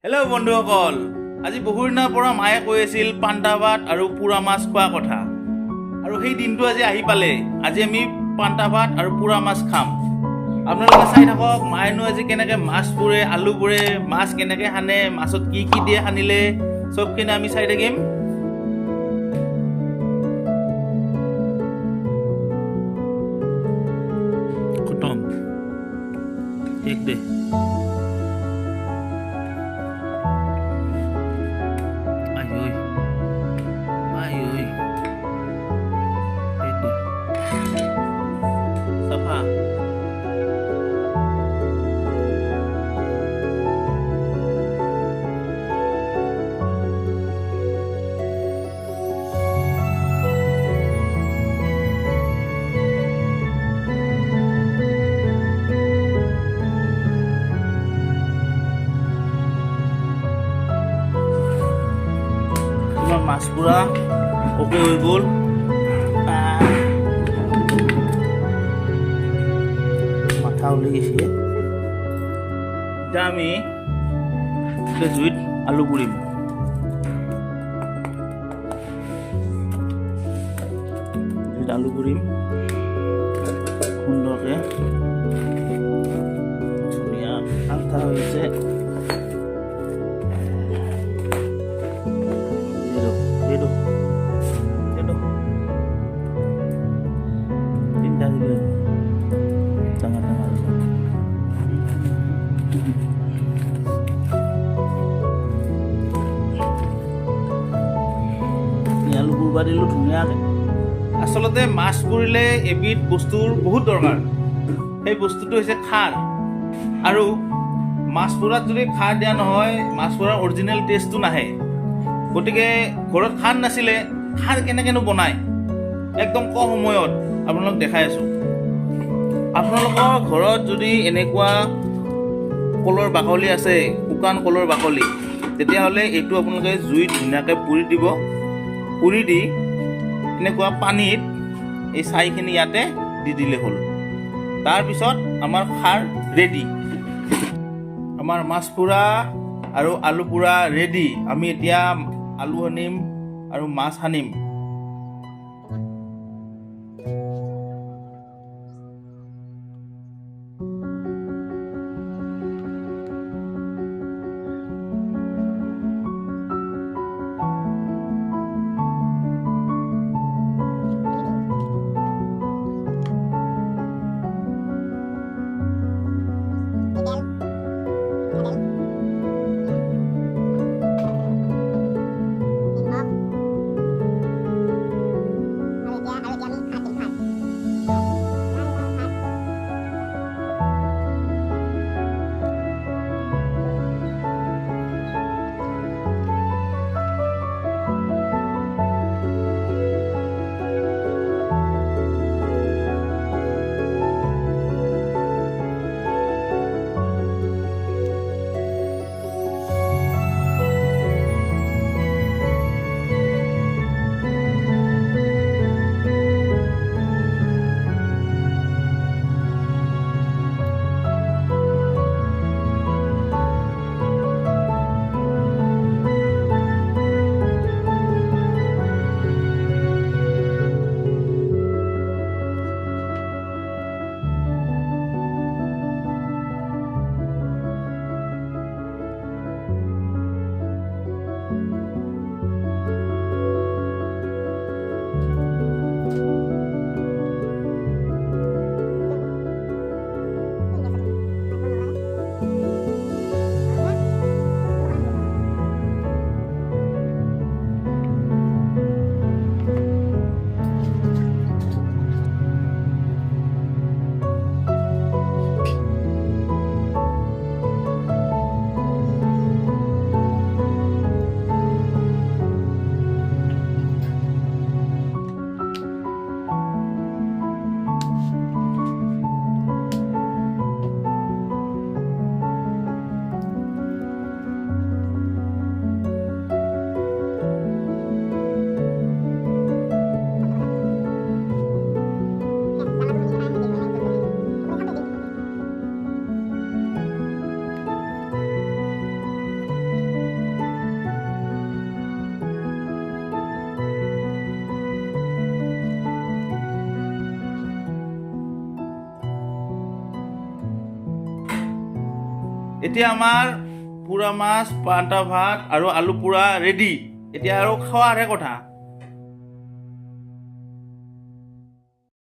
Hello' বন্ধুসকল, আজি বহু দিনৰ পৰা মায়ে কৈ আছিল পান্তা ভাত আৰু পুৰা মাছ খোৱা কথা। আৰু সেই দিনটো আজি আহি পালে। আজি আমি পান্তা ভাত আৰু পুৰা মাছ খাম। আপোনালোকে চাই থাকক মায়েনো আজি কেনেকৈ মাছ পুৰে, আলু পুৰে, মাছ কেনেকৈ সানে, মাছত কি কি দিয়ে সানিলে, চবখিনি আমি চাই থাকিম। খতম ঠিক দে। Sapa. Mas pura oke gol. Mata uli isi ya. Kami juit alu purim. Juit alu purim. Kundok ya. Dunia antara isi. Pindah dulu. Tengah-tengah. আলু পুৰবা দিলোঁ ধুনীয়াকৈ। আচলতে মাছ পুৰিলে এবিধ বস্তুৰ বহুত দৰকাৰ। সেই বস্তুটো হৈছে খাৰ। আৰু মাছ পুৰাত যদি খাৰ দিয়া নহয়, মাছ পুৰাৰ অৰিজিনেল টেষ্টটো নাহে। গতিকে ঘৰত খাৰ নাছিলে, খাৰ কেনেকৈনো বনায় একদম কম সময়ত আপোনালোক দেখাই আছোঁ। আপোনালোকৰ ঘৰত যদি এনেকুৱা কলৰ বাকলি আছে, শুকান কলৰ বাকলি, তেতিয়াহ'লে এইটো আপোনালোকে জুইত ধুনীয়াকৈ পুৰি দিব। পুৰি দি এনেকুৱা পানীত এই ছাইখিনি ইয়াতে দি দিলে হ'ল। তাৰপিছত আমাৰ খাৰ ৰেডি। আমাৰ মাছ পোৰা আৰু আলু পোৰা ৰেডি। আমি এতিয়া আলু সানিম আৰু মাছ সানিম। এতিয়া আমাৰ পোৰা মাছ, পান্তা ভাত আৰু আলু পোৰা ৰেডি। এতিয়া আৰু খোৱাৰহে কথা।